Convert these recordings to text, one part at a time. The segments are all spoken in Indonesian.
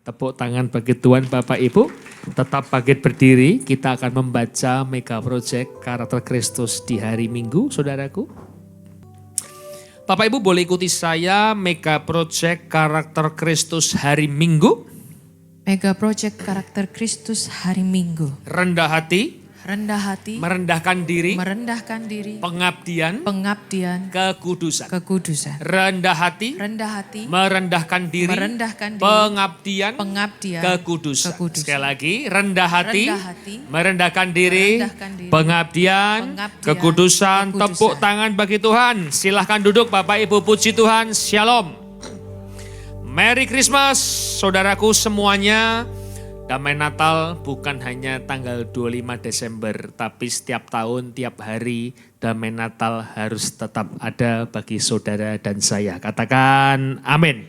Tepuk tangan bagi Tuhan Bapak Ibu. Tetap bangkit berdiri, kita akan membaca Mega Project Karakter Kristus di hari Minggu, saudaraku. Bapak Ibu boleh ikuti saya Mega Project Karakter Kristus hari Minggu. Mega Project Karakter Kristus hari Minggu. Rendah hati. Rendah hati. Merendahkan diri. Merendahkan diri. Pengabdian. Pengabdian. Kekudusan. Kekudusan. Rendah hati. Rendah hati. Merendahkan diri. Merendahkan diri. Pengabdian. Pengabdian. Kekudusan. Kekudusan. Sekali lagi, rendah hati. Rendah hati. Merendahkan diri. Merendahkan diri. Pengabdian. Kekudusan. Tepuk tangan bagi Tuhan. Silahkan duduk Bapak Ibu, puji Tuhan. Shalom. Merry Christmas saudaraku semuanya. Damai Natal bukan hanya tanggal 25 Desember, tapi setiap tahun, tiap hari Damai Natal harus tetap ada bagi saudara dan saya. Katakan amin.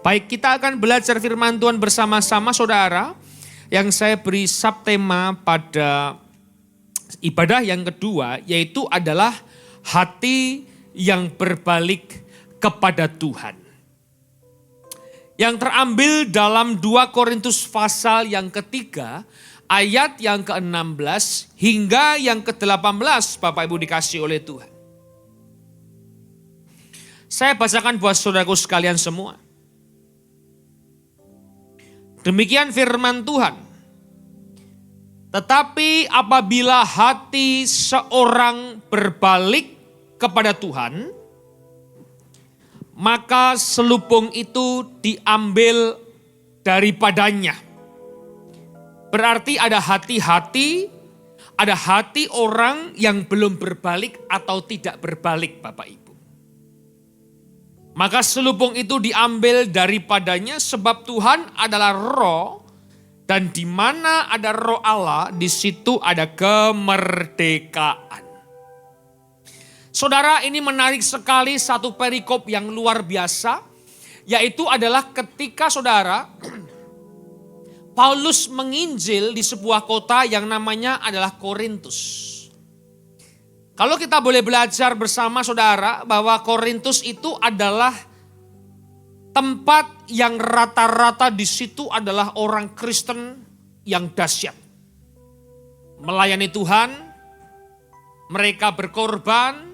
Baik, kita akan belajar firman Tuhan bersama-sama saudara. Yang saya beri subtema pada ibadah yang kedua, yaitu adalah hati yang berbalik kepada Tuhan. Yang terambil dalam 2 Korintus pasal yang ketiga, ayat yang ke-16 hingga yang ke-18 Bapak Ibu dikasih oleh Tuhan. Saya bacakan buat saudaraku sekalian semua. Demikian firman Tuhan. Tetapi apabila hati seorang berbalik kepada Tuhan, maka selubung itu diambil daripadanya. Berarti ada hati-hati, ada hati orang yang belum berbalik atau tidak berbalik Bapak Ibu. Maka selubung itu diambil daripadanya sebab Tuhan adalah roh dan di mana ada roh Allah di situ ada kemerdekaan. Saudara, ini menarik sekali satu perikop yang luar biasa, yaitu adalah ketika saudara Paulus menginjil di sebuah kota yang namanya adalah Korintus. Kalau kita boleh belajar bersama saudara bahwa Korintus itu adalah tempat yang rata-rata di situ adalah orang Kristen yang dahsyat. Melayani Tuhan, mereka berkorban,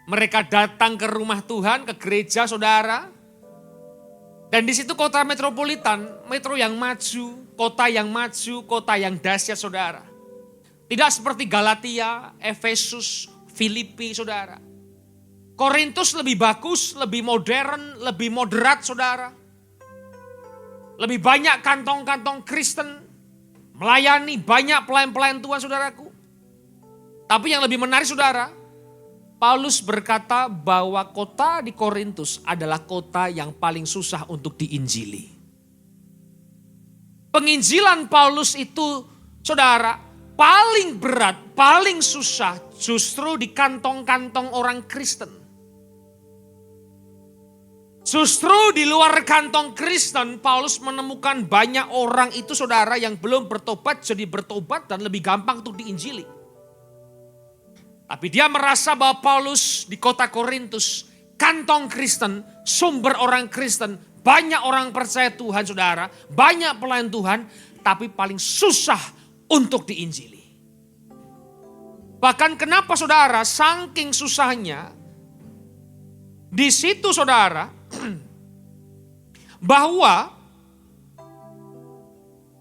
mereka datang ke rumah Tuhan, ke gereja saudara. Dan di situ kota metropolitan, metro yang maju, kota yang dahsyat saudara. Tidak seperti Galatia, Efesus, Filipi saudara. Korintus lebih bagus, lebih modern, lebih moderat saudara. Lebih banyak kantong-kantong Kristen, melayani banyak pelayan-pelayan Tuhan saudaraku. Tapi yang lebih menarik saudara, Paulus berkata bahwa kota di Korintus adalah kota yang paling susah untuk diinjili. Penginjilan Paulus itu, saudara, paling berat, paling susah justru di kantong-kantong orang Kristen. Justru di luar kantong Kristen, Paulus menemukan banyak orang itu, saudara, yang belum bertobat jadi bertobat dan lebih gampang untuk diinjili. Tapi dia merasa bahwa Paulus di kota Korintus, kantong Kristen, sumber orang Kristen, banyak orang percaya Tuhan saudara, banyak pelayan Tuhan, tapi paling susah untuk diinjili. Bahkan kenapa saudara, saking susahnya, di situ saudara, bahwa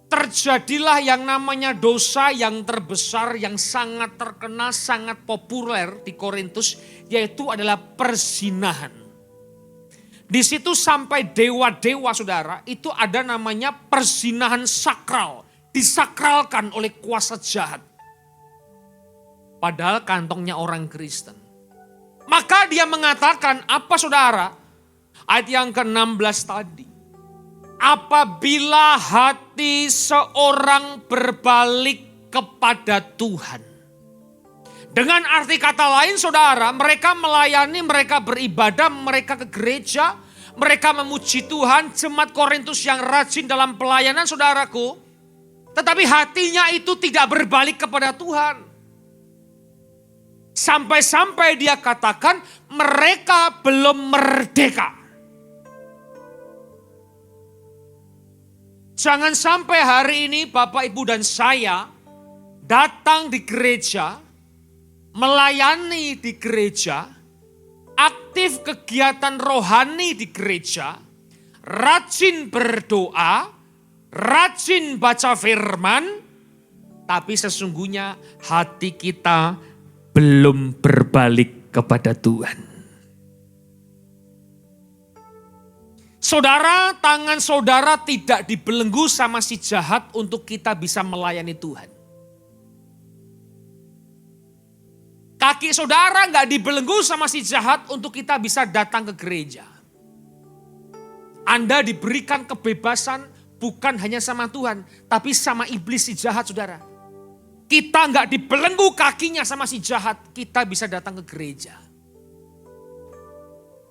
terjadilah yang namanya dosa yang terbesar, yang sangat terkenal, sangat populer di Korintus, yaitu adalah perzinahan. Di situ sampai dewa-dewa saudara, itu ada namanya perzinahan sakral, disakralkan oleh kuasa jahat. Padahal kantongnya orang Kristen. Maka dia mengatakan apa saudara? Ayat yang ke-16 tadi. Apabila hati seorang berbalik kepada Tuhan. Dengan arti kata lain saudara, mereka melayani, mereka beribadah, mereka ke gereja, mereka memuji Tuhan, jemaat Korintus yang rajin dalam pelayanan saudaraku. Tetapi hatinya itu tidak berbalik kepada Tuhan. Sampai-sampai dia katakan mereka belum merdeka. Jangan sampai hari ini Bapak, Ibu, dan saya datang di gereja, melayani di gereja, aktif kegiatan rohani di gereja, rajin berdoa, rajin baca firman, tapi sesungguhnya hati kita belum berbalik kepada Tuhan. Saudara, tangan saudara tidak dibelenggu sama si jahat untuk kita bisa melayani Tuhan. Kaki saudara nggak dibelenggu sama si jahat untuk kita bisa datang ke gereja. Anda diberikan kebebasan bukan hanya sama Tuhan, tapi sama iblis si jahat, saudara. Kita nggak dibelenggu kakinya sama si jahat, kita bisa datang ke gereja.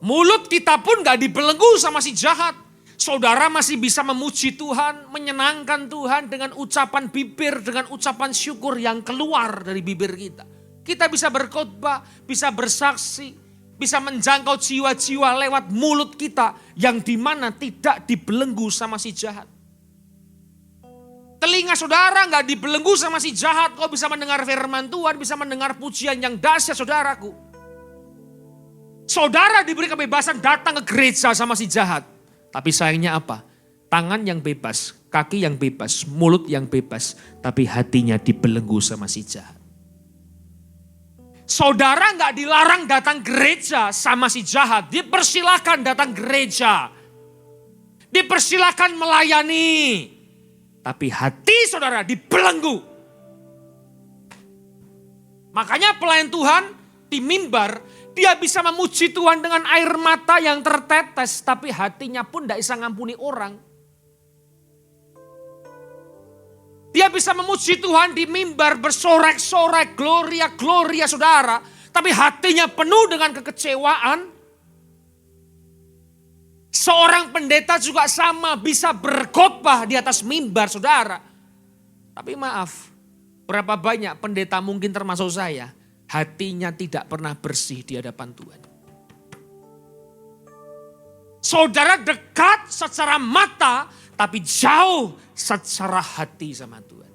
Mulut kita pun gak dibelenggu sama si jahat. Saudara masih bisa memuji Tuhan, menyenangkan Tuhan dengan ucapan bibir, dengan ucapan syukur yang keluar dari bibir kita. Kita bisa berkhotbah, bisa bersaksi, bisa menjangkau jiwa-jiwa lewat mulut kita yang dimana tidak dibelenggu sama si jahat. Telinga saudara gak dibelenggu sama si jahat, kau bisa mendengar firman Tuhan, bisa mendengar pujian yang dahsyat saudaraku. Saudara diberi kebebasan datang ke gereja sama si jahat. Tapi sayangnya apa? Tangan yang bebas, kaki yang bebas, mulut yang bebas. Tapi hatinya dibelenggu sama si jahat. Saudara gak dilarang datang gereja sama si jahat. Dipersilakan datang gereja. Dipersilakan melayani. Tapi hati saudara dibelenggu. Makanya pelayan Tuhan di mimbar, dia bisa memuji Tuhan dengan air mata yang tertetes, tapi hatinya pun tidak bisa ngampuni orang. Dia bisa memuji Tuhan di mimbar bersorak-sorak, gloria-gloria saudara, tapi hatinya penuh dengan kekecewaan. Seorang pendeta juga sama, bisa berkhotbah di atas mimbar saudara. Tapi maaf, berapa banyak pendeta mungkin termasuk saya, hatinya tidak pernah bersih di hadapan Tuhan. Saudara dekat secara mata, tapi jauh secara hati sama Tuhan.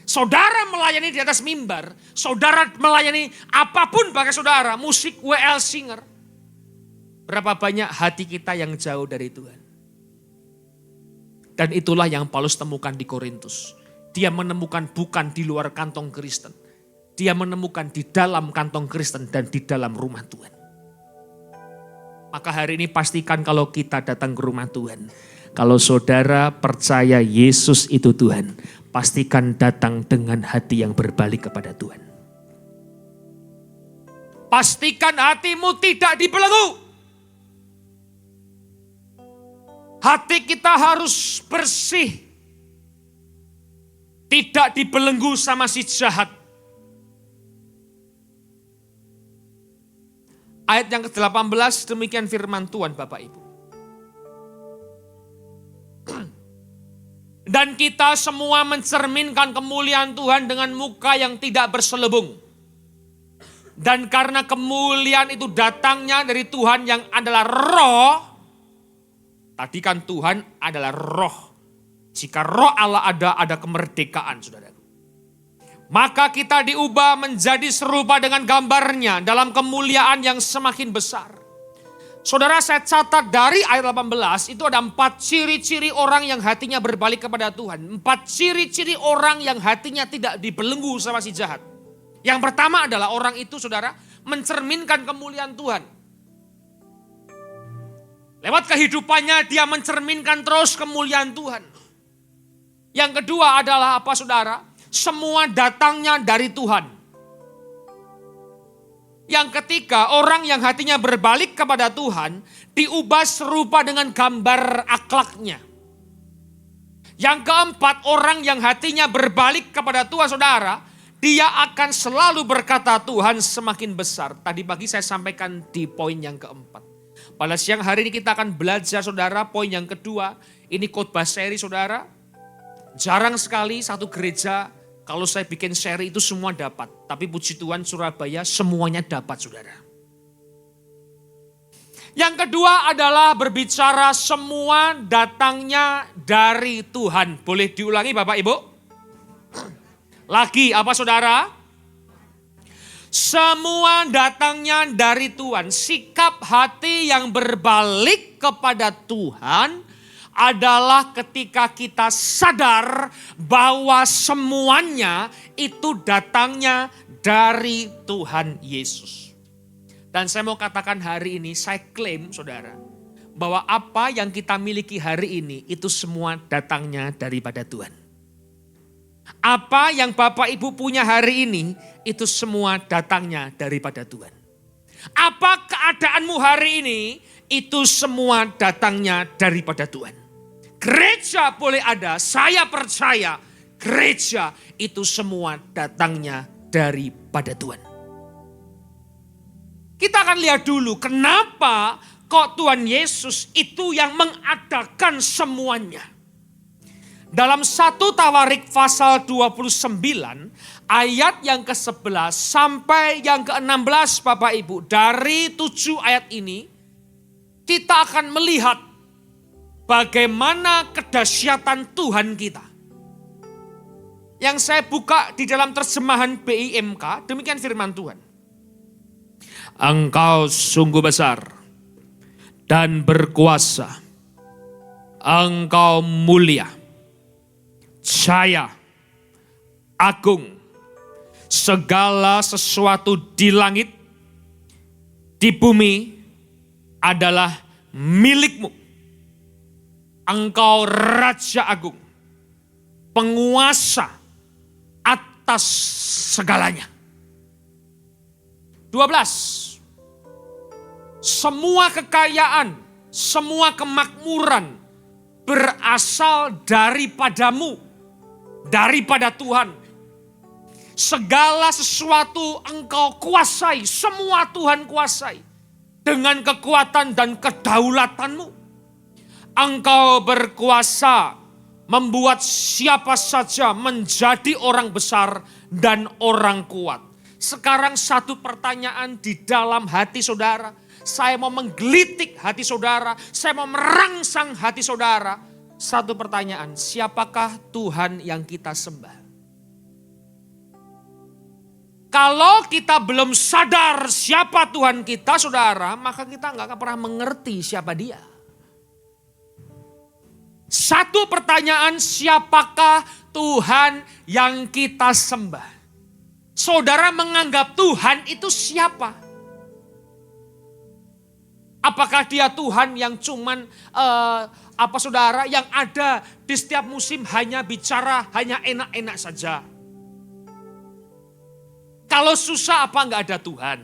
Saudara melayani di atas mimbar, saudara melayani apapun bagi saudara, musik, WL singer. Berapa banyak hati kita yang jauh dari Tuhan. Dan itulah yang Paulus temukan di Korintus. Dia menemukan bukan di luar kantong Kristen. Dia menemukan di dalam kantong Kristen dan di dalam rumah Tuhan. Maka hari ini pastikan kalau kita datang ke rumah Tuhan. Kalau saudara percaya Yesus itu Tuhan, pastikan datang dengan hati yang berbalik kepada Tuhan. Pastikan hatimu tidak dibelenggu. Hati kita harus bersih. Tidak dibelenggu sama si jahat. Ayat yang ke-18 demikian firman Tuhan Bapak Ibu. Dan kita semua mencerminkan kemuliaan Tuhan dengan muka yang tidak berselubung. Dan karena kemuliaan itu datangnya dari Tuhan yang adalah roh. Tadi kan Tuhan adalah roh. Jika roh Allah ada kemerdekaan saudara. Maka kita diubah menjadi serupa dengan gambarnya dalam kemuliaan yang semakin besar. Saudara, saya catat dari ayat 18 itu ada 4 ciri-ciri orang yang hatinya berbalik kepada Tuhan. 4 ciri-ciri orang yang hatinya tidak dibelenggu sama si jahat. Yang pertama adalah orang itu saudara mencerminkan kemuliaan Tuhan. Lewat kehidupannya dia mencerminkan terus kemuliaan Tuhan. Yang kedua adalah apa saudara? Semua datangnya dari Tuhan. Yang ketiga, orang yang hatinya berbalik kepada Tuhan diubah serupa dengan gambar akhlaknya. Yang keempat, orang yang hatinya berbalik kepada Tuhan saudara, dia akan selalu berkata Tuhan semakin besar. Tadi pagi saya sampaikan di poin yang keempat. Pada siang hari ini kita akan belajar saudara poin yang kedua. Ini khotbah seri saudara. Jarang sekali satu gereja kalau saya bikin seri itu semua dapat. Tapi puji Tuhan Surabaya semuanya dapat saudara. Yang kedua adalah berbicara semua datangnya dari Tuhan. Boleh diulangi Bapak Ibu? Lagi apa saudara? Semua datangnya dari Tuhan. Sikap hati yang berbalik kepada Tuhan adalah ketika kita sadar bahwa semuanya itu datangnya dari Tuhan Yesus. Dan saya mau katakan hari ini, saya klaim saudara, bahwa apa yang kita miliki hari ini itu semua datangnya daripada Tuhan. Apa yang Bapak Ibu punya hari ini, itu semua datangnya daripada Tuhan. Apa keadaanmu hari ini, itu semua datangnya daripada Tuhan. Gereja boleh ada, saya percaya gereja itu semua datangnya daripada Tuhan. Kita akan lihat dulu kenapa kok Tuhan Yesus itu yang mengadakan semuanya. Dalam 1 Tawarik pasal 29 ayat yang ke-11 sampai yang ke-16 Bapak Ibu. Dari 7 ayat ini kita akan melihat bagaimana kedahsyatan Tuhan kita. Yang saya buka di dalam terjemahan BIMK, demikian firman Tuhan. Engkau sungguh besar dan berkuasa. Engkau mulia, jaya, agung. Segala sesuatu di langit, di bumi adalah milikmu. Engkau Raja Agung, penguasa atas segalanya. 12. Semua kekayaan, semua kemakmuran berasal daripadamu, daripada Tuhan. Segala sesuatu engkau kuasai, semua Tuhan kuasai. Dengan kekuatan dan kedaulatanmu. Engkau berkuasa membuat siapa saja menjadi orang besar dan orang kuat. Sekarang satu pertanyaan di dalam hati saudara. Saya mau menggelitik hati saudara. Saya mau merangsang hati saudara. Satu pertanyaan, siapakah Tuhan yang kita sembah? Kalau kita belum sadar siapa Tuhan kita saudara, maka kita nggak akan pernah mengerti siapa dia. Satu pertanyaan, siapakah Tuhan yang kita sembah? Saudara menganggap Tuhan itu siapa? Apakah dia Tuhan yang cuman saudara yang ada di setiap musim hanya bicara, hanya enak-enak saja? Kalau susah apa enggak ada Tuhan?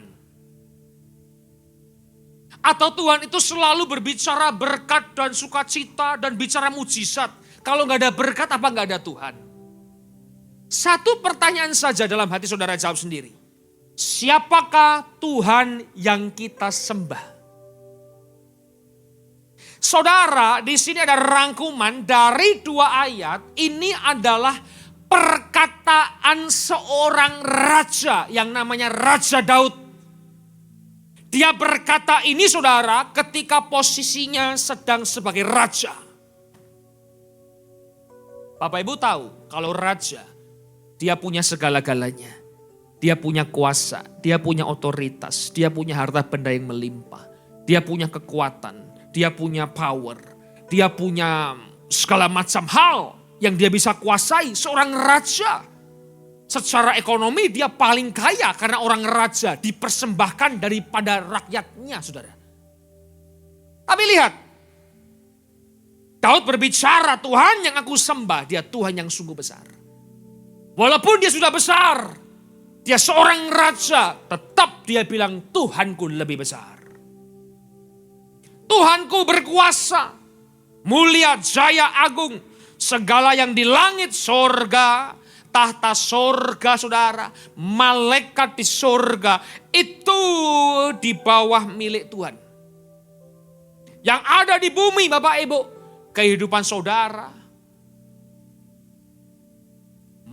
Atau Tuhan itu selalu berbicara berkat dan sukacita dan bicara mujizat. Kalau enggak ada berkat apa enggak ada Tuhan? Satu pertanyaan saja dalam hati saudara jawab sendiri. Siapakah Tuhan yang kita sembah? Saudara, di sini ada rangkuman dari 2 ayat. Ini adalah perkataan seorang raja yang namanya Raja Daud. Dia berkata ini saudara ketika posisinya sedang sebagai raja. Bapak Ibu tahu kalau raja dia punya segala-galanya. Dia punya kuasa, dia punya otoritas, dia punya harta benda yang melimpah. Dia punya kekuatan, dia punya power, dia punya segala macam hal yang dia bisa kuasai. Seorang raja secara ekonomi dia paling kaya karena orang raja dipersembahkan daripada rakyatnya saudara. Tapi lihat, Daud berbicara Tuhan yang aku sembah, dia Tuhan yang sungguh besar. Walaupun dia sudah besar, dia seorang raja, tetap dia bilang Tuhanku lebih besar. Tuhanku berkuasa, mulia, jaya, agung. Segala yang di langit sorga, tahta sorga saudara, malaikat di sorga, itu di bawah milik Tuhan. Yang ada di bumi Bapak Ibu, kehidupan saudara,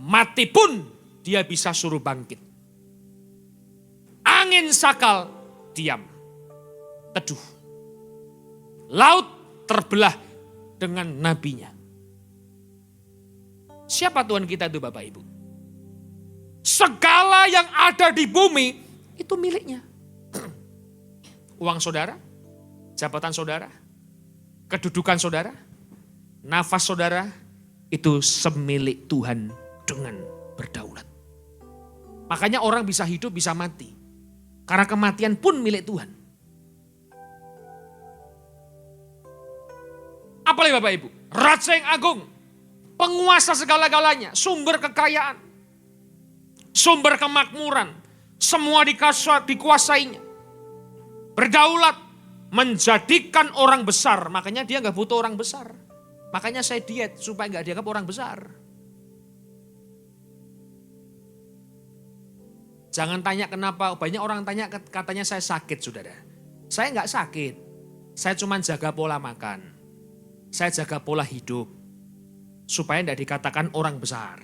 mati pun dia bisa suruh bangkit. Angin sakal, diam, teduh. laut terbelah dengan nabinya. Siapa Tuhan kita itu Bapak Ibu? Segala yang ada di bumi itu miliknya. Uang saudara, jabatan saudara, kedudukan saudara, nafas saudara, itu semilik Tuhan dengan berdaulat. Makanya orang bisa hidup, bisa mati. Karena kematian pun milik Tuhan. Apalagi Bapak Ibu, Raja yang agung, penguasa segala-galanya, sumber kekayaan, sumber kemakmuran, semua dikuasainya. Berdaulat, menjadikan orang besar, makanya dia gak butuh orang besar. Makanya saya diet supaya gak dianggap orang besar. Jangan tanya kenapa, banyak orang tanya katanya saya sakit saudara. Saya gak sakit, saya cuma jaga pola makan. Saya jaga pola hidup, supaya tidak dikatakan orang besar.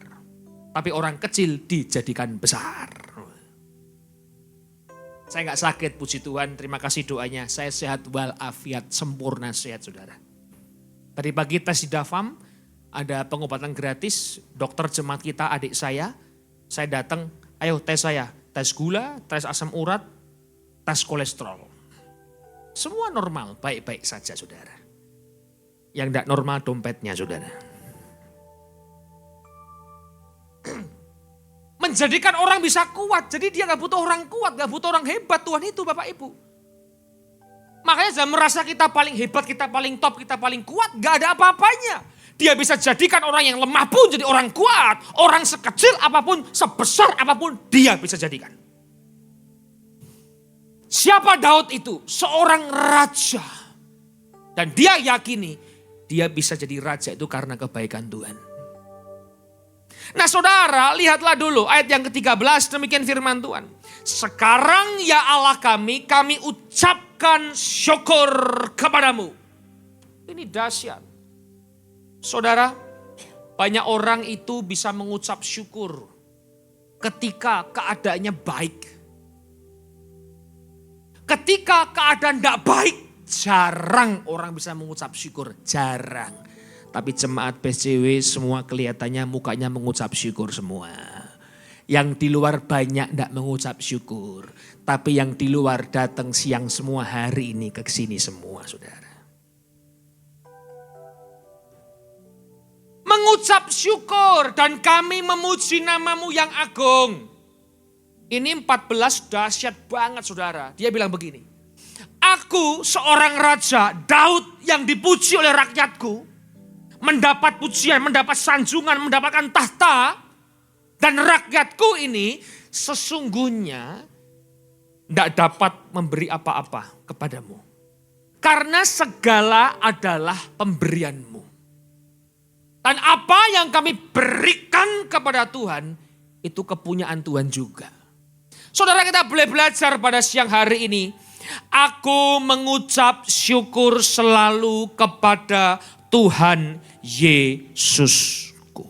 Tapi orang kecil dijadikan besar. Saya gak sakit, puji Tuhan, terima kasih doanya. Saya sehat walafiat, sempurna sehat saudara. Tadi pagi tes di Dafam, ada pengobatan gratis, dokter jemaat kita, adik saya datang, ayo tes saya. Tes gula, tes asam urat, tes kolesterol. Semua normal, baik-baik saja saudara. Yang tidak normal dompetnya saudara. Menjadikan orang bisa kuat, jadi dia gak butuh orang kuat, gak butuh orang hebat, Tuhan itu Bapak Ibu. Makanya jangan merasa kita paling hebat, kita paling top, kita paling kuat, gak ada apa-apanya. Dia bisa jadikan orang yang lemah pun jadi orang kuat. Orang sekecil apapun, sebesar apapun dia bisa jadikan. Siapa Daud itu? Seorang raja. Dan dia yakini dia bisa jadi raja itu karena kebaikan Tuhan. Nah saudara, lihatlah dulu ayat yang ke-13, demikian firman Tuhan. Sekarang ya Allah kami ucapkan syukur kepadamu. Ini dahsyat. Saudara, banyak orang itu bisa mengucap syukur ketika keadaannya baik. Ketika keadaan tidak baik, jarang orang bisa mengucap syukur, jarang. Tapi jemaat PCW semua kelihatannya mukanya mengucap syukur semua. Yang di luar banyak tidak mengucap syukur. Tapi yang di luar datang siang semua hari ini ke sini semua saudara. Mengucap syukur dan kami memuji namamu yang agung. Ini 14 dahsyat banget saudara. Dia bilang begini. Aku seorang raja Daud yang dipuji oleh rakyatku. Mendapat pujian, mendapat sanjungan, mendapatkan tahta. Dan rakyatku ini sesungguhnya tidak dapat memberi apa-apa kepadamu. Karena segala adalah pemberianmu. Dan apa yang kami berikan kepada Tuhan, itu kepunyaan Tuhan juga. Saudara kita boleh belajar pada siang hari ini. Aku mengucap syukur selalu kepada Tuhan Yesusku.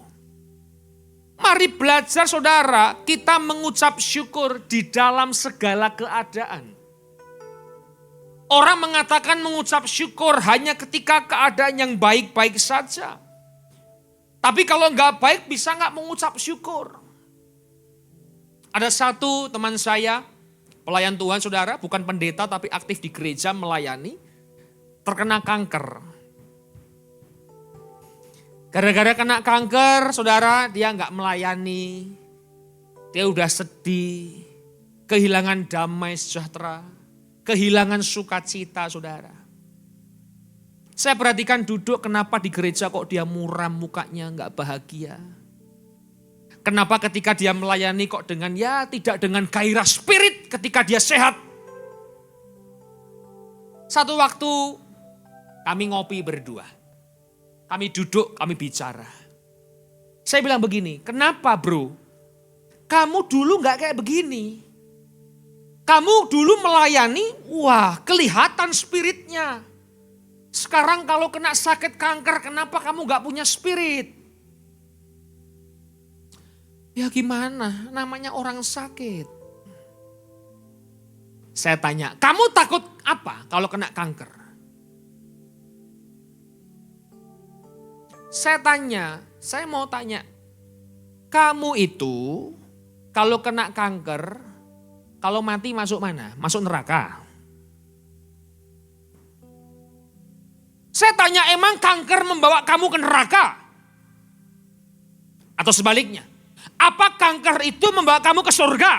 Mari belajar saudara, kita mengucap syukur di dalam segala keadaan. Orang mengatakan mengucap syukur hanya ketika keadaan yang baik-baik saja. Tapi kalau nggak baik bisa nggak mengucap syukur. Ada satu teman saya, pelayan Tuhan saudara, bukan pendeta tapi aktif di gereja melayani, terkena kanker. Gara-gara kena kanker, saudara, dia nggak melayani. Dia udah sedih, kehilangan damai sejahtera, kehilangan sukacita, saudara. Saya perhatikan duduk, kenapa di gereja kok dia muram mukanya, nggak bahagia. Kenapa ketika dia melayani kok dengan tidak dengan gairah spirit ketika dia sehat. Satu waktu kami ngopi berdua. Kami duduk, kami bicara. Saya bilang begini, kenapa bro? Kamu dulu gak kayak begini. Kamu dulu melayani, wah kelihatan spiritnya. Sekarang kalau kena sakit kanker, kenapa kamu gak punya spirit? Ya gimana, namanya orang sakit. Saya tanya, kamu takut apa kalau kena kanker? saya mau tanya, kamu itu kalau kena kanker, kalau mati masuk mana? Masuk neraka. Saya tanya, emang kanker membawa kamu ke neraka? Atau sebaliknya, apa kanker itu membawa kamu ke surga?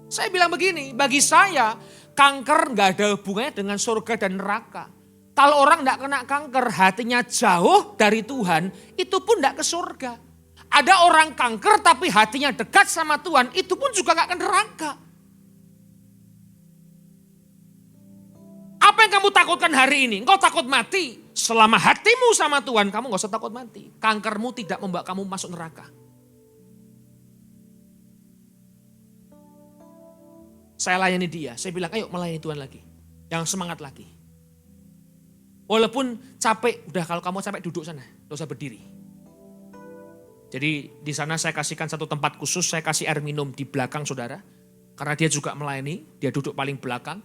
Saya bilang begini, bagi saya kanker gak ada hubungannya dengan surga dan neraka. Kalau orang gak kena kanker, hatinya jauh dari Tuhan, itu pun gak ke surga. Ada orang kanker tapi hatinya dekat sama Tuhan, itu pun juga gak ke neraka. Apa yang kamu takutkan hari ini? Engkau takut mati. Selama hatimu sama Tuhan, kamu gak usah takut mati. Kankermu tidak membawa kamu masuk neraka. Saya layani dia, saya bilang ayo melayani Tuhan lagi. Yang semangat lagi. Walaupun capek, udah kalau kamu capek duduk sana, gak usah berdiri. Jadi di sana saya kasihkan satu tempat khusus, saya kasih air minum di belakang saudara. Karena dia juga melayani, dia duduk paling belakang.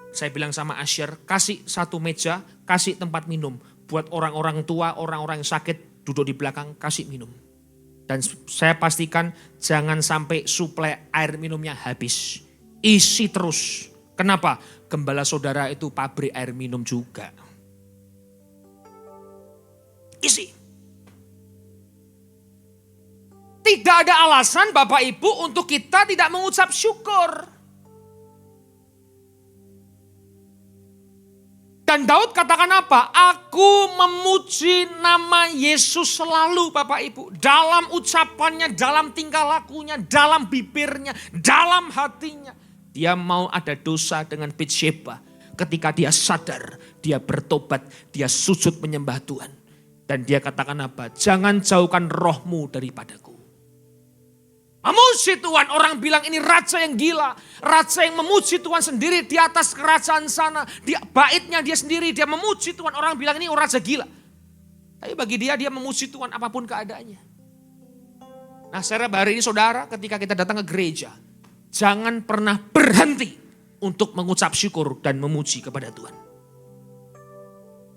Saya bilang sama Asher, kasih satu meja, kasih tempat minum. Buat orang-orang tua, orang-orang yang sakit duduk di belakang, kasih minum. Dan saya pastikan jangan sampai suplai air minumnya habis. Isi terus. Kenapa? Gembala saudara itu pabrik air minum juga. Isi. Tidak ada alasan Bapak Ibu untuk kita tidak mengucap syukur. Dan Daud katakan apa? Aku memuji nama Yesus selalu Bapak Ibu. Dalam ucapannya, dalam tingkah lakunya, dalam bibirnya, dalam hatinya. Dia mau ada dosa dengan Batsheba. Ketika dia sadar, dia bertobat, dia sujud menyembah Tuhan. Dan dia katakan apa? Jangan jauhkan rohmu daripadaku. Memuji Tuhan, orang bilang ini raja yang gila. Raja yang memuji Tuhan sendiri di atas kerajaan sana. Di baitnya dia sendiri, dia memuji Tuhan. Orang bilang ini raja gila. Tapi bagi dia memuji Tuhan apapun keadaannya. Nah secara hari ini saudara, ketika kita datang ke gereja, jangan pernah berhenti untuk mengucap syukur dan memuji kepada Tuhan.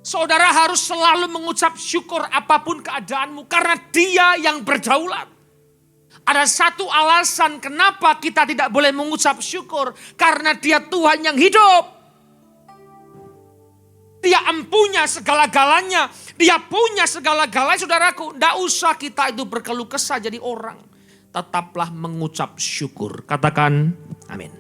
Saudara harus selalu mengucap syukur apapun keadaanmu karena Dia yang berdaulat. Ada satu alasan kenapa kita tidak boleh mengucap syukur. Karena Dia Tuhan yang hidup. Dia empunya segala-galanya. Dia punya segala-galanya saudaraku. Tidak usah kita itu berkeluh kesah jadi orang. Tetaplah mengucap syukur. Katakan amin.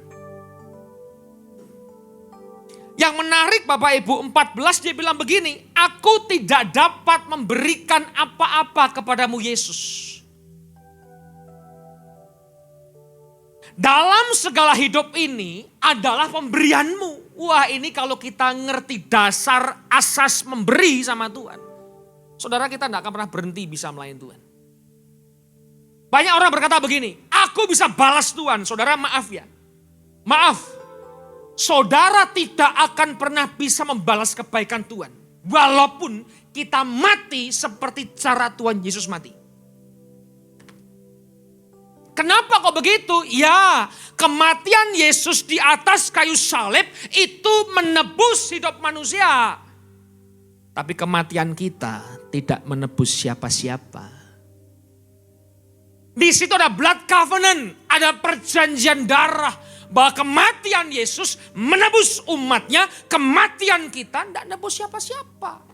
Yang menarik Bapak Ibu 14 dia bilang begini. Aku tidak dapat memberikan apa-apa kepadamu Yesus. Dalam segala hidup ini adalah pemberianmu. Wah ini kalau kita ngerti dasar asas memberi sama Tuhan. Saudara kita tidak akan pernah berhenti bisa melayani Tuhan. Banyak orang berkata begini, aku bisa balas Tuhan. Saudara maaf ya. Maaf, saudara tidak akan pernah bisa membalas kebaikan Tuhan. Walaupun kita mati seperti cara Tuhan Yesus mati. Kenapa kok begitu? Ya, kematian Yesus di atas kayu salib itu menebus hidup manusia. Tapi kematian kita tidak menebus siapa-siapa. Di situ ada blood covenant, ada perjanjian darah. Bahwa kematian Yesus menebus umatnya, kematian kita tidak menebus siapa-siapa.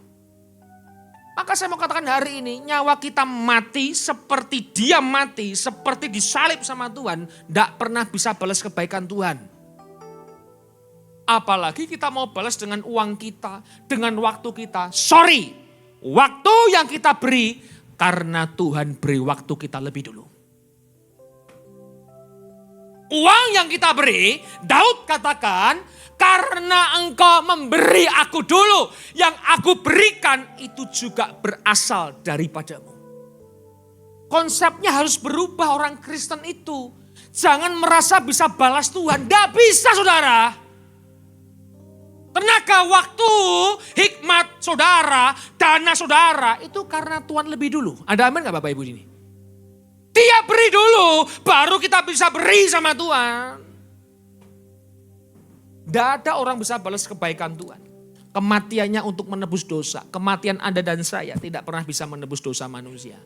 Maka saya mau katakan hari ini, nyawa kita mati seperti dia mati, seperti disalib sama Tuhan, tidak pernah bisa balas kebaikan Tuhan. Apalagi kita mau balas dengan uang kita, dengan waktu kita. Sorry, waktu yang kita beri karena Tuhan beri waktu kita lebih dulu. Uang yang kita beri, Daud katakan, karena engkau memberi aku dulu, yang aku berikan itu juga berasal daripadamu. Konsepnya harus berubah orang Kristen itu. Jangan merasa bisa balas Tuhan, tidak bisa saudara. Tenaga, waktu, hikmat saudara, dana saudara, itu karena Tuhan lebih dulu. Ada amin gak Bapak Ibu ini? Dia beri dulu, baru kita bisa beri sama Tuhan. Tidak ada orang bisa balas kebaikan Tuhan. Kematiannya untuk menebus dosa. Kematian Anda dan saya tidak pernah bisa menebus dosa manusia.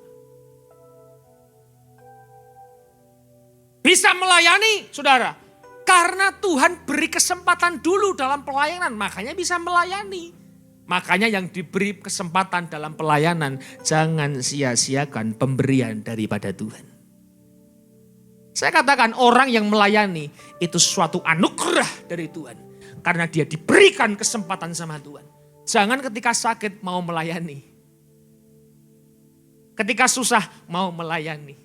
Bisa melayani, saudara. Karena Tuhan beri kesempatan dulu dalam pelayanan, makanya bisa melayani. Makanya yang diberi kesempatan dalam pelayanan, jangan sia-siakan pemberian daripada Tuhan. Saya katakan orang yang melayani itu suatu anugerah dari Tuhan. Karena dia diberikan kesempatan sama Tuhan. Jangan ketika sakit mau melayani. Ketika susah mau melayani.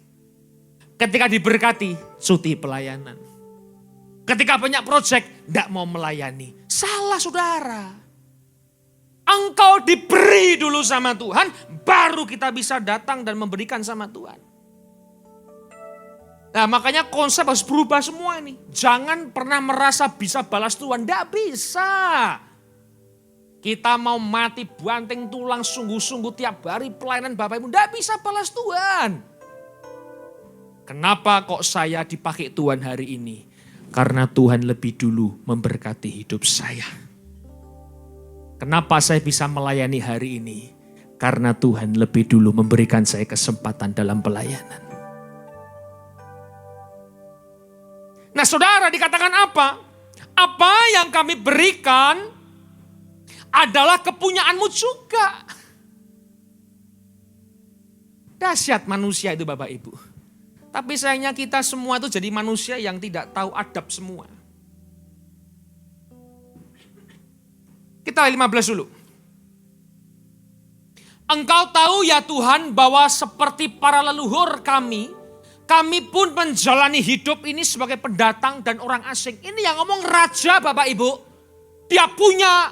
Ketika diberkati, cuti pelayanan. Ketika banyak proyek, tidak mau melayani. Salah saudara. Engkau diberi dulu sama Tuhan, baru kita bisa datang dan memberikan sama Tuhan. Nah makanya konsep harus berubah semua ini. Jangan pernah merasa bisa balas Tuhan, tidak bisa. Kita mau mati banting tulang sungguh-sungguh tiap hari pelayanan Bapak Ibu, tidak bisa balas Tuhan. Kenapa kok saya dipakai Tuhan hari ini? Karena Tuhan lebih dulu memberkati hidup saya. Kenapa saya bisa melayani hari ini? Karena Tuhan lebih dulu memberikan saya kesempatan dalam pelayanan. Nah saudara dikatakan apa? Apa yang kami berikan adalah kepunyaanmu juga. Dahsyat manusia itu Bapak Ibu. Tapi sayangnya kita semua itu jadi manusia yang tidak tahu adab semua. Kita 15 dulu. Engkau tahu ya Tuhan bahwa seperti para leluhur kami pun menjalani hidup ini sebagai pendatang dan orang asing. Ini yang ngomong raja Bapak Ibu. Dia punya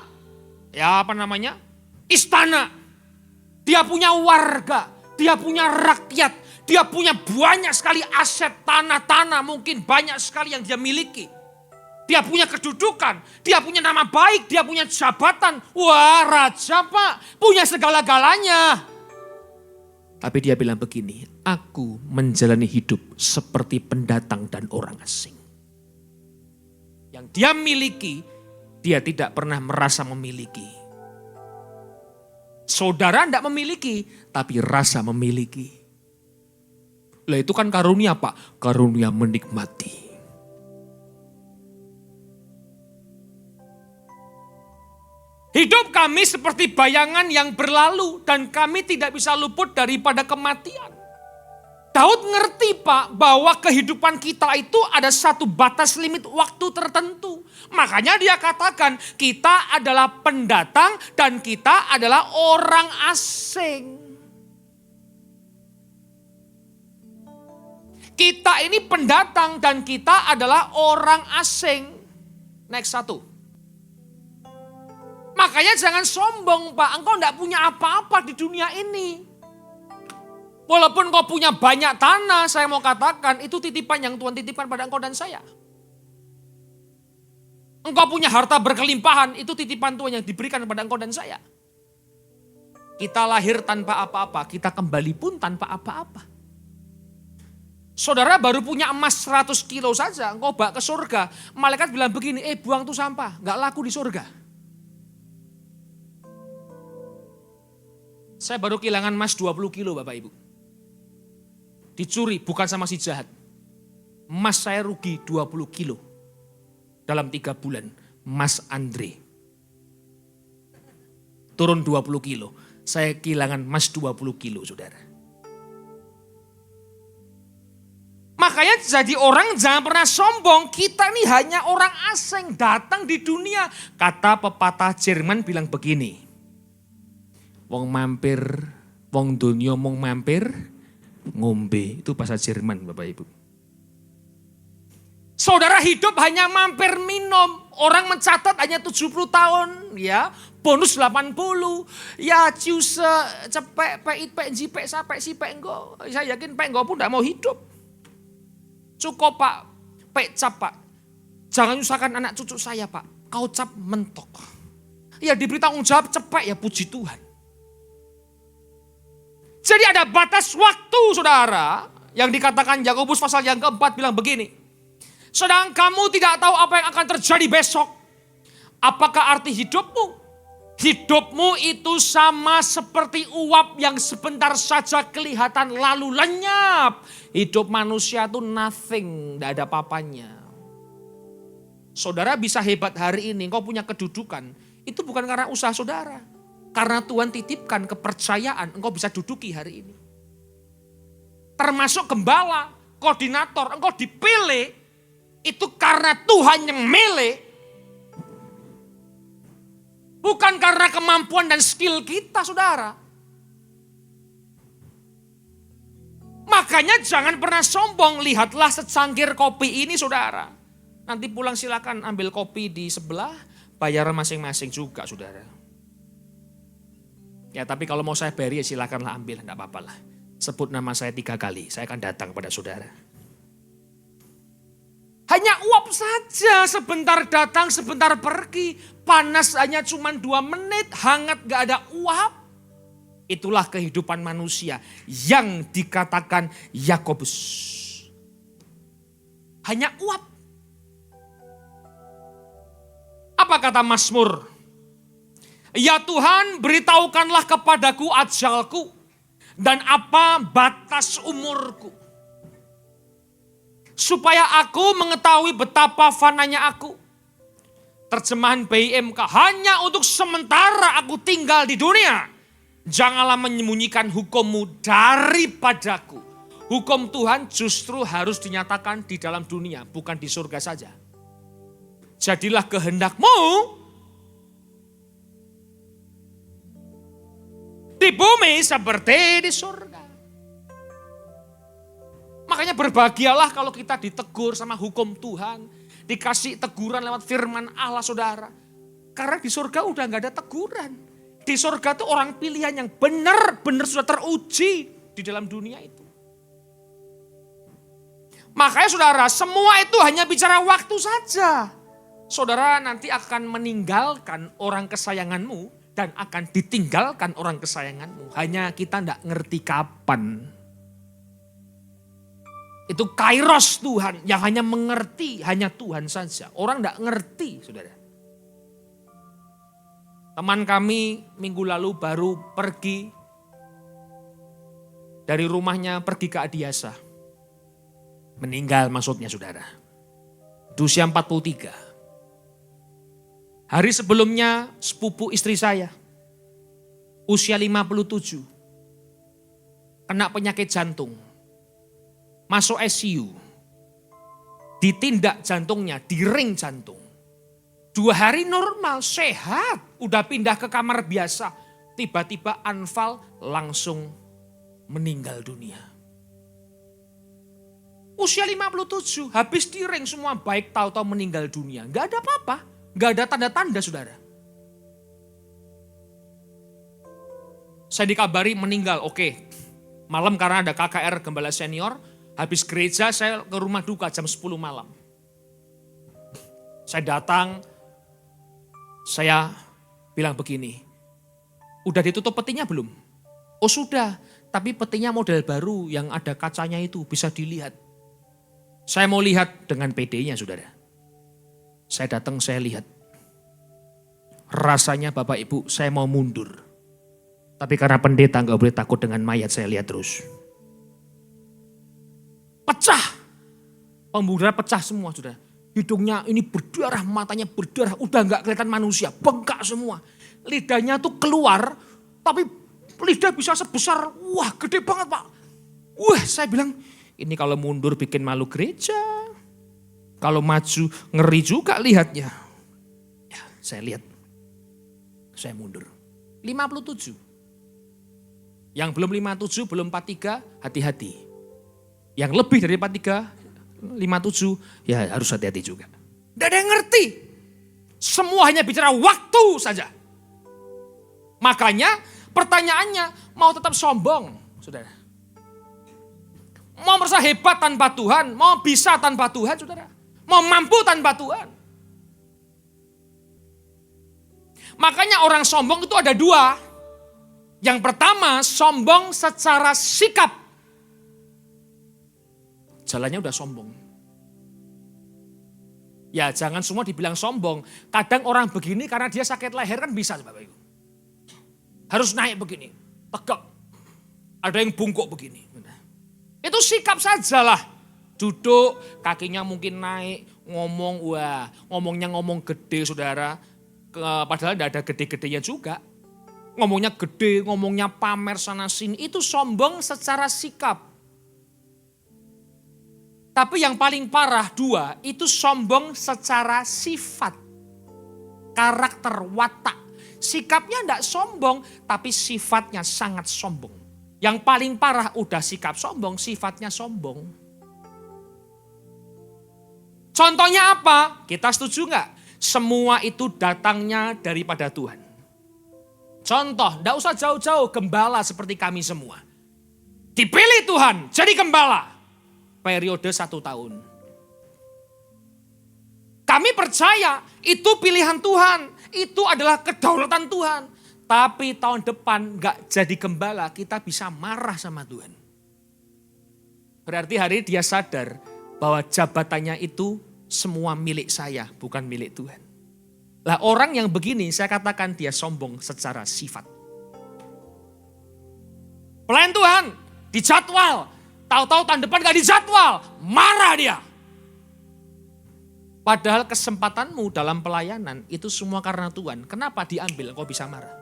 istana. Dia punya warga, dia punya rakyat. Dia punya banyak sekali aset tanah-tanah, mungkin banyak sekali yang dia miliki. Dia punya kedudukan, dia punya nama baik, dia punya jabatan. Wah raja Pak, punya segala-galanya. Tapi dia bilang begini, aku menjalani hidup seperti pendatang dan orang asing. Yang dia miliki, dia tidak pernah merasa memiliki. Saudara tidak memiliki, tapi rasa memiliki. Lah itu kan karunia Pak, karunia menikmati. Hidup kami seperti bayangan yang berlalu dan kami tidak bisa luput daripada kematian. Daud ngerti Pak bahwa kehidupan kita itu ada satu batas limit waktu tertentu. Makanya dia katakan kita adalah pendatang dan kita adalah orang asing. Kita ini pendatang dan kita adalah orang asing. Next 1. Makanya jangan sombong Pak, engkau tidak punya apa-apa di dunia ini. Walaupun kau punya banyak tanah, saya mau katakan itu titipan yang Tuhan titipkan pada engkau dan saya. Engkau punya harta berkelimpahan, itu titipan Tuhan yang diberikan kepada engkau dan saya. Kita lahir tanpa apa-apa, kita kembali pun tanpa apa-apa. Saudara baru punya emas 100 kilo saja, engkau bawa ke surga. Malaikat bilang begini, buang tuh sampah, gak laku di surga. Saya baru kehilangan emas 20 kilo Bapak Ibu. Dicuri, bukan sama si jahat. Emas saya rugi 20 kilo. Dalam 3 bulan, Mas Andre. Turun 20 kilo. Saya kehilangan emas 20 kilo saudara. Makanya jadi orang jangan pernah sombong. Kita ini hanya orang asing datang di dunia. Kata pepatah Jerman bilang begini. Wong mampir, wong dunia mong mampir, ngombe. Itu bahasa Jerman Bapak Ibu. Saudara hidup hanya mampir minum. Orang mencatat hanya 70 tahun. Ya, bonus 80. Ya ciuse, cepek, pek, jipek, sapek, sipek, enggo. Saya yakin pek enggo pun tidak mau hidup. Cukup Pak, cap Pak. Jangan nyusahkan anak cucu saya Pak. Kau cap mentok. Ya diberi tanggung jawab cepet ya puji Tuhan. Jadi ada batas waktu saudara. Yang dikatakan Yakobus pasal yang keempat bilang begini. Sedang kamu tidak tahu apa yang akan terjadi besok. Apakah arti hidupmu? Hidupmu itu sama seperti uap yang sebentar saja kelihatan lalu lenyap. Hidup manusia itu nothing, tidak ada apa-apanya. Saudara bisa hebat hari ini, engkau punya kedudukan. Itu bukan karena usaha saudara. Karena Tuhan titipkan kepercayaan, engkau bisa duduki hari ini. Termasuk gembala, koordinator, engkau dipilih. Itu karena Tuhan yang milih. Bukan karena kemampuan dan skill kita, saudara. Makanya jangan pernah sombong. Lihatlah secangkir kopi ini, saudara. Nanti pulang silakan ambil kopi di sebelah, bayar masing-masing juga, saudara. Ya tapi kalau mau saya bayar ya silakanlah ambil, enggak apa-apa lah. Sebut nama saya 3 kali, saya akan datang pada saudara. Hanya uap saja, sebentar datang, sebentar pergi. Panas hanya cuma 2 menit, hangat gak ada uap. Itulah kehidupan manusia yang dikatakan Yakobus. Hanya uap. Apa kata Mazmur? Ya Tuhan, beritahukanlah kepadaku ajalku dan apa batas umurku. Supaya aku mengetahui betapa fananya aku. Terjemahan BIMK, hanya untuk sementara aku tinggal di dunia. Janganlah menyembunyikan hukum-Mu daripadaku. Hukum Tuhan justru harus dinyatakan di dalam dunia, bukan di surga saja. Jadilah kehendak-Mu di bumi seperti di surga. Makanya berbahagialah kalau kita ditegur sama hukum Tuhan. Dikasih teguran lewat firman Allah, saudara. Karena di surga udah gak ada teguran. Di surga itu orang pilihan yang benar-benar sudah teruji di dalam dunia itu. Makanya saudara, semua itu hanya bicara waktu saja. Saudara nanti akan meninggalkan orang kesayanganmu dan akan ditinggalkan orang kesayanganmu. Hanya kita gak ngerti kapan. Itu kairos Tuhan yang hanya mengerti hanya Tuhan saja. Orang tidak ngerti, saudara. Teman kami minggu lalu baru pergi dari rumahnya pergi ke Adiasa. Meninggal maksudnya, saudara. Di usia 43. Hari sebelumnya sepupu istri saya. Usia 57. Kena penyakit jantung. Masuk ICU, ditindak jantungnya, di ring jantung. 2 hari normal, sehat, udah pindah ke kamar biasa. Tiba-tiba anfal langsung meninggal dunia. Usia 57, habis di ring semua baik, tahu-tahu meninggal dunia. Gak ada apa-apa, gak ada tanda-tanda, saudara. Saya dikabari meninggal, oke. Malam karena ada KKR Gembala Senior, habis gereja saya ke rumah duka jam 10 malam. Saya datang, saya bilang begini, udah ditutup petinya belum? Oh sudah, tapi petinya model baru yang ada kacanya itu bisa dilihat. Saya mau lihat dengan PD-nya, saudara. Saya datang, saya lihat. Rasanya Bapak Ibu saya mau mundur. Tapi karena pendeta gak boleh takut dengan mayat, saya lihat terus. Pecah. Pembuluh darah pecah semua, saudara. Hidungnya ini berdarah, matanya berdarah. Udah gak kelihatan manusia, bengkak semua. Lidahnya tuh keluar, tapi lidah bisa sebesar, wah gede banget Pak. Wah saya bilang, ini kalau mundur bikin malu gereja. Kalau maju ngeri juga lihatnya. Ya saya lihat, saya mundur. 57. Yang belum 57, belum 43, hati-hati. Yang lebih dari 43, 57, ya harus hati-hati juga. Tidak ada yang ngerti. Semua hanya bicara waktu saja. Makanya pertanyaannya, mau tetap sombong, saudara? Mau merasa hebat tanpa Tuhan? Mau bisa tanpa Tuhan, saudara? Mau mampu tanpa Tuhan? Makanya orang sombong itu ada 2. Yang pertama, sombong secara sikap. Jalannya udah sombong. Ya jangan semua dibilang sombong. Kadang orang begini karena dia sakit leher kan bisa Bapak Ibu. Harus naik begini, tegak. Ada yang bungkuk begini. Itu sikap sajalah. Duduk, kakinya mungkin naik, ngomong, wah ngomongnya ngomong gede saudara. Padahal tidak ada gede-gedenya juga. Ngomongnya gede, ngomongnya pamer sana sini. Itu sombong secara sikap. Tapi yang paling parah dua, itu sombong secara sifat. Karakter, watak. Sikapnya tidak sombong, tapi sifatnya sangat sombong. Yang paling parah udah sikap sombong, sifatnya sombong. Contohnya apa? Kita setuju nggak? Semua itu datangnya daripada Tuhan. Contoh, tidak usah jauh-jauh, gembala seperti kami semua. Dipilih Tuhan, jadi gembala. Periode 1 tahun. Kami percaya itu pilihan Tuhan. Itu adalah kedaulatan Tuhan. Tapi tahun depan gak jadi gembala, kita bisa marah sama Tuhan. Berarti hari ini dia sadar bahwa jabatannya itu semua milik saya, bukan milik Tuhan. Lah orang yang begini saya katakan dia sombong secara sifat. Pelayan Tuhan, dijadwal. Tahu-tahu tahun depan gak dijadwal, marah dia. Padahal kesempatanmu dalam pelayanan itu semua karena Tuhan. Kenapa diambil kau bisa marah?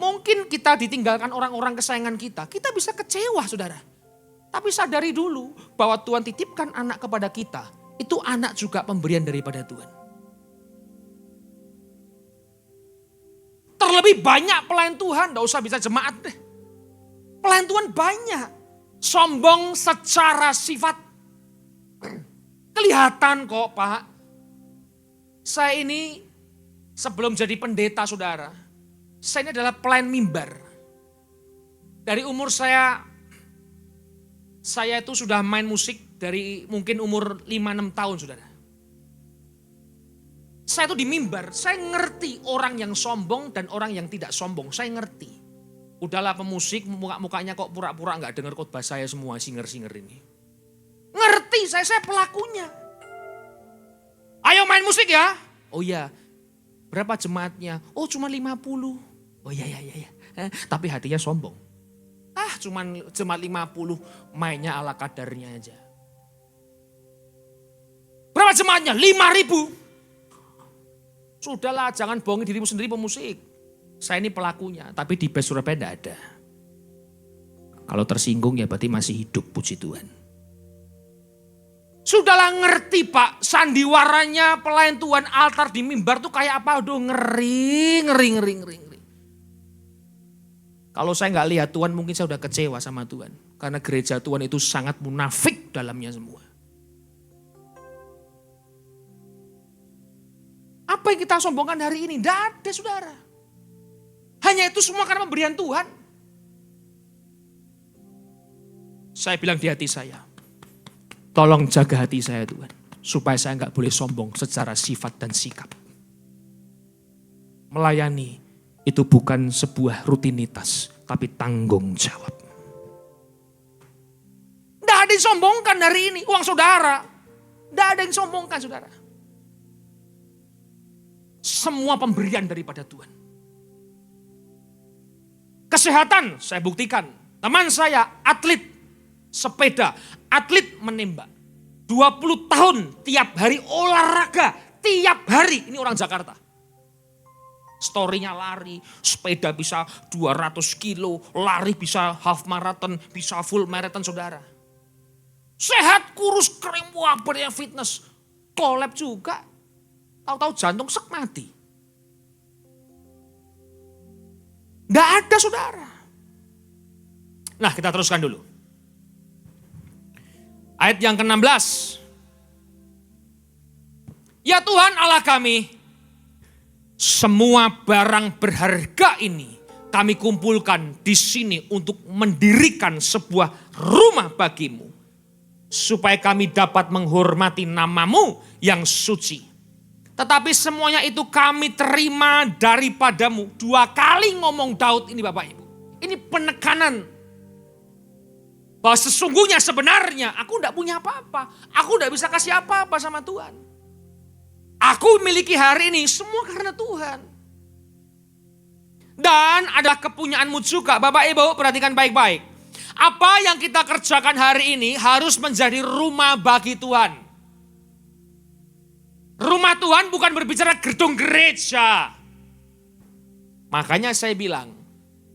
Mungkin kita ditinggalkan orang-orang kesayangan kita. Kita bisa kecewa saudara. Tapi sadari dulu bahwa Tuhan titipkan anak kepada kita. Itu anak juga pemberian daripada Tuhan. Terlebih banyak pelayan Tuhan. Gak usah bisa jemaat deh. Pelayan Tuhan banyak. Sombong secara sifat. Kelihatan kok Pak. Saya ini sebelum jadi pendeta saudara. Saya ini adalah pelayan mimbar. Dari umur saya itu sudah main musik dari mungkin umur 5-6 tahun saudara. Saya itu di mimbar, saya ngerti orang yang sombong dan orang yang tidak sombong, saya ngerti. Udahlah pemusik mukanya kok pura-pura gak dengar khotbah saya semua singer-singer ini. Ngerti, saya pelakunya. Ayo main musik ya. Oh iya, berapa jemaatnya? Oh cuma 50. Oh iya. Tapi hatinya sombong. Cuman jemaat 50, mainnya ala kadarnya aja. Berapa jemaatnya? 5.000. Sudahlah, jangan bohongin dirimu sendiri pemusik. Saya ini pelakunya, tapi di Best Surabaya tidak ada. Kalau tersinggung ya berarti masih hidup, puji Tuhan. Sudahlah ngerti Pak, sandiwaranya pelayan Tuhan altar di mimbar tuh kayak apa? Aduh ngeri. Kalau saya nggak lihat Tuhan mungkin saya udah kecewa sama Tuhan. Karena gereja Tuhan itu sangat munafik dalamnya semua. Apa yang kita sombongkan hari ini? Tidak ada saudara. Hanya itu semua karena pemberian Tuhan. Saya bilang di hati saya. Tolong jaga hati saya Tuhan. Supaya saya nggak boleh sombong secara sifat dan sikap. Melayani itu bukan sebuah rutinitas, tapi tanggung jawab. Tidak ada yang sombongkan hari ini, uang saudara. Tidak ada yang sombongkan saudara. Semua pemberian daripada Tuhan. Kesehatan, saya buktikan. Teman saya, atlet sepeda, atlet menembak. 20 tahun tiap hari olahraga, tiap hari. Ini orang Jakarta. Story-nya lari, sepeda bisa 200 kilo, lari bisa half marathon, bisa full marathon saudara. Sehat, kurus, kering, wah berarti fitness. Collab juga, tahu-tahu jantung sek mati. Nggak ada saudara. Nah kita teruskan dulu. Ayat yang ke-16. Ya Tuhan Allah kami, semua barang berharga ini kami kumpulkan di sini untuk mendirikan sebuah rumah bagimu. Supaya kami dapat menghormati namamu yang suci. Tetapi semuanya itu kami terima daripadamu. 2 kali ngomong Daud ini Bapak Ibu. Ini penekanan. Bahwa sesungguhnya sebenarnya aku tidak punya apa-apa. Aku tidak bisa kasih apa-apa sama Tuhan. Aku miliki hari ini semua karena Tuhan. Dan ada kepunyaanmu juga, Bapak Ibu, perhatikan baik-baik. Apa yang kita kerjakan hari ini harus menjadi rumah bagi Tuhan. Rumah Tuhan bukan berbicara gedung gereja. Makanya saya bilang,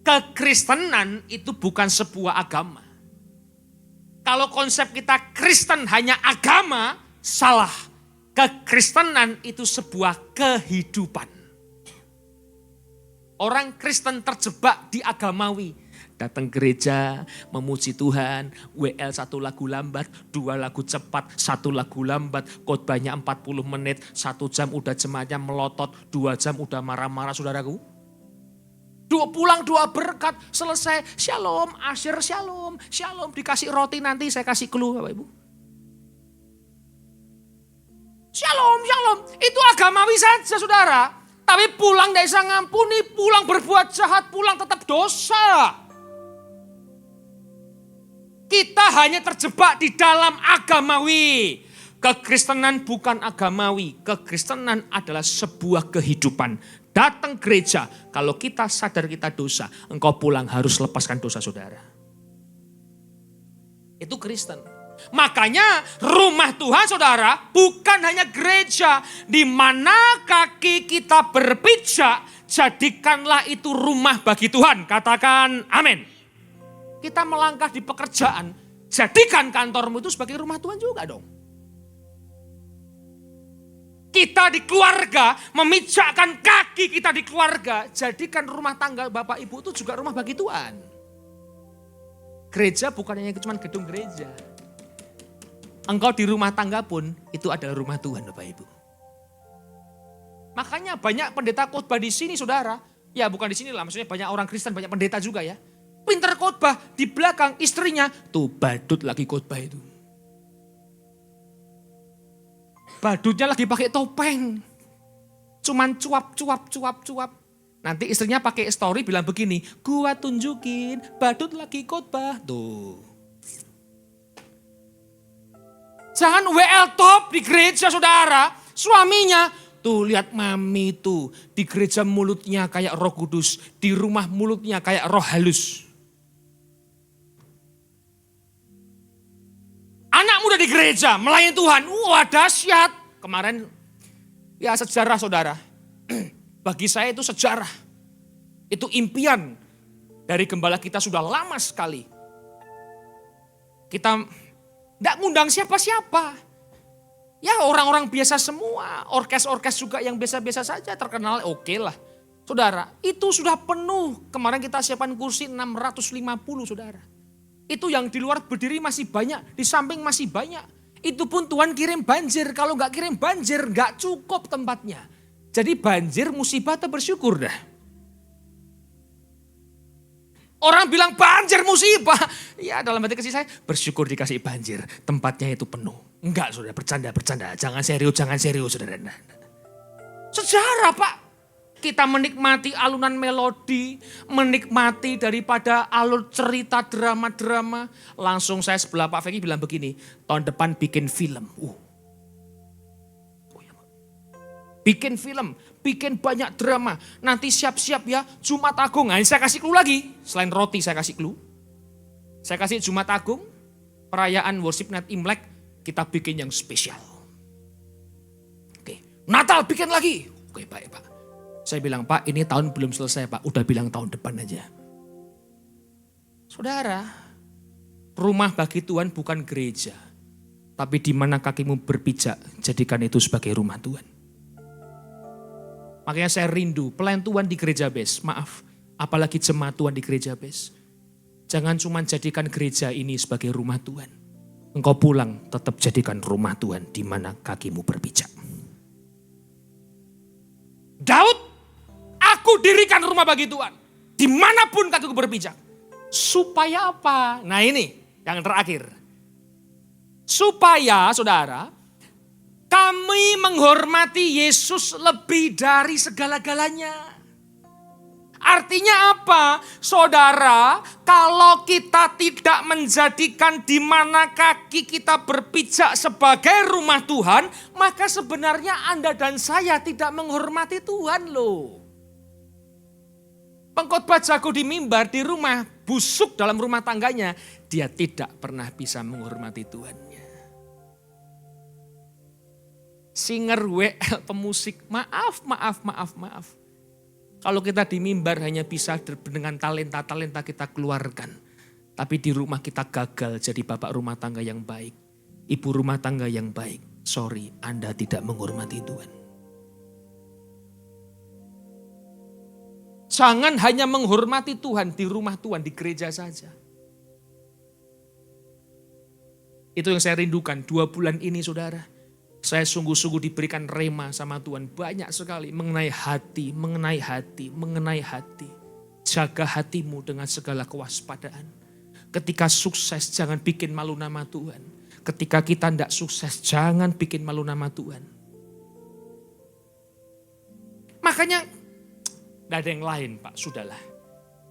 kekristenan itu bukan sebuah agama. Kalau konsep kita Kristen hanya agama, salah. Kekristenan itu sebuah kehidupan. Orang Kristen terjebak di agamawi. Datang gereja, memuji Tuhan, WL 1 lagu lambat, 2 lagu cepat, 1 lagu lambat, khotbahnya 40 menit, 1 jam udah jemaatnya melotot, 2 jam udah marah-marah saudaraku. Pulang 2 berkat, selesai, shalom, asyir shalom, shalom, dikasih roti nanti saya kasih clue Bapak Ibu. Shalom, shalom, itu agamawi saja saudara. Tapi pulang tidak bisa ngampuni, pulang berbuat jahat, pulang tetap dosa. Kita hanya terjebak di dalam agamawi. Kekristenan bukan agamawi, kekristenan adalah sebuah kehidupan. Datang gereja, kalau kita sadar kita dosa, engkau pulang harus lepaskan dosa saudara. Itu Kristen. Makanya rumah Tuhan saudara bukan hanya gereja. Di mana kaki kita berpijak, jadikanlah itu rumah bagi Tuhan. Katakan amin. Kita melangkah di pekerjaan, jadikan kantormu itu sebagai rumah Tuhan juga dong. Kita di keluarga, memijakkan kaki kita di keluarga, jadikan rumah tangga Bapak Ibu itu juga rumah bagi Tuhan. Gereja bukan hanya cuma gedung gereja. Engkau di rumah tangga pun itu adalah rumah Tuhan Bapak Ibu. Makanya banyak pendeta khotbah di sini saudara. Ya bukan di sini lah, maksudnya banyak orang Kristen, banyak pendeta juga ya. Pinter khotbah, di belakang istrinya tuh badut lagi khotbah itu. Badutnya lagi pakai topeng. Cuman cuap. Nanti istrinya pakai story bilang begini, gua tunjukin badut lagi khotbah tuh. Jangan WL top di gereja saudara. Suaminya, tuh lihat mami tuh. Di gereja mulutnya kayak Roh Kudus. Di rumah mulutnya kayak roh halus. Anak muda di gereja melayani Tuhan. Wah dahsyat. Kemarin ya sejarah saudara. Bagi saya itu sejarah. Itu impian dari gembala kita sudah lama sekali. Kita tidak ngundang siapa-siapa. Ya orang-orang biasa semua. Orkes-orkes juga yang biasa-biasa saja terkenal oke lah. Saudara, itu sudah penuh. Kemarin kita siapkan kursi 650 saudara. Itu yang di luar berdiri masih banyak. Di samping masih banyak. Itu pun Tuhan kirim banjir. Kalau nggak kirim banjir nggak cukup tempatnya. Jadi banjir musibah atau bersyukur dah. Orang bilang banjir musibah. Ya dalam hati kasih saya bersyukur dikasih banjir. Tempatnya itu penuh. Enggak saudara bercanda. Jangan serius saudara. Sejarah Pak. Kita menikmati alunan melodi. Menikmati daripada alur cerita drama-drama. Langsung saya sebelah Pak Feki bilang begini. Tahun depan bikin film. Bikin film, bikin banyak drama. Nanti siap-siap ya Jumat Agung. Nah, ini saya kasih clue lagi. Selain roti saya kasih clue. Saya kasih Jumat Agung, perayaan worship night Imlek, kita bikin yang spesial. Oke, Natal bikin lagi. Oke baik Pak. Saya bilang Pak ini tahun belum selesai Pak. Udah bilang tahun depan aja. Saudara, rumah bagi Tuhan bukan gereja. Tapi di mana kakimu berpijak, jadikan itu sebagai rumah Tuhan. Makanya saya rindu pelayan Tuhan di gereja bes. Maaf, apalagi jemaat Tuhan di gereja bes. Jangan cuma jadikan gereja ini sebagai rumah Tuhan. Engkau pulang tetap jadikan rumah Tuhan di mana kakimu berpijak. Daud, aku dirikan rumah bagi Tuhan. Dimanapun kakiku berpijak. Supaya apa? Nah ini yang terakhir. Supaya saudara, kami menghormati Yesus lebih dari segala-galanya. Artinya apa? Saudara, kalau kita tidak menjadikan di mana kaki kita berpijak sebagai rumah Tuhan, maka sebenarnya Anda dan saya tidak menghormati Tuhan loh. Pengkhotbah jago di mimbar, di rumah busuk dalam rumah tangganya, dia tidak pernah bisa menghormati Tuhannya. Singer WL pemusik, maaf. Kalau kita di mimbar hanya bisa dengan talenta-talenta kita keluarkan. Tapi di rumah kita gagal jadi bapak rumah tangga yang baik. Ibu rumah tangga yang baik. Sorry, Anda tidak menghormati Tuhan. Jangan hanya menghormati Tuhan di rumah Tuhan, di gereja saja. Itu yang saya rindukan 2 bulan ini saudara. Saya sungguh-sungguh diberikan rema sama Tuhan banyak sekali mengenai hati. Jaga hatimu dengan segala kewaspadaan. Ketika sukses jangan bikin malu nama Tuhan. Ketika kita tidak sukses jangan bikin malu nama Tuhan. Makanya tidak ada yang lain Pak, sudahlah.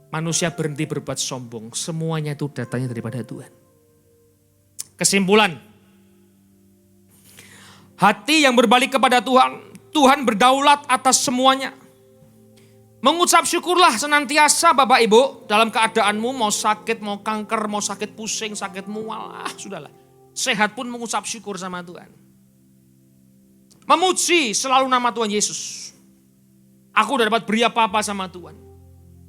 Manusia berhenti berbuat sombong, semuanya itu datangnya daripada Tuhan. Kesimpulan. Hati yang berbalik kepada Tuhan, Tuhan berdaulat atas semuanya. Mengucap syukurlah senantiasa Bapak Ibu dalam keadaanmu, mau sakit, mau kanker, mau sakit pusing, sakit mual, sudahlah. Sehat pun mengucap syukur sama Tuhan. Memuji selalu nama Tuhan Yesus. Aku udah dapat beri apa-apa sama Tuhan.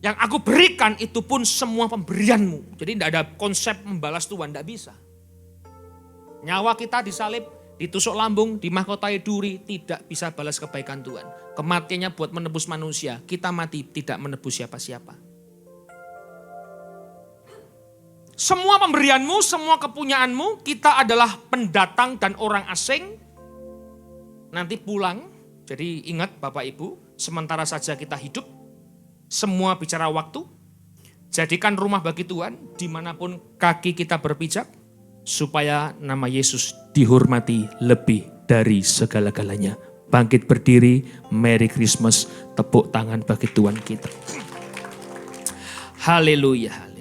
Yang aku berikan itu pun semua pemberianmu. Jadi tidak ada konsep membalas Tuhan, tidak bisa. Nyawa kita disalib, ditusuk lambung, dimahkotai duri, tidak bisa balas kebaikan Tuhan. Kematiannya buat menebus manusia, kita mati tidak menebus siapa-siapa. Semua pemberianmu, semua kepunyaanmu, kita adalah pendatang dan orang asing. Nanti pulang, jadi ingat Bapak Ibu, sementara saja kita hidup, semua bicara waktu. Jadikan rumah bagi Tuhan, dimanapun kaki kita berpijak, supaya nama Yesus dihormati lebih dari segala-galanya. Bangkit berdiri, Merry Christmas, tepuk tangan bagi Tuhan kita. Haleluya.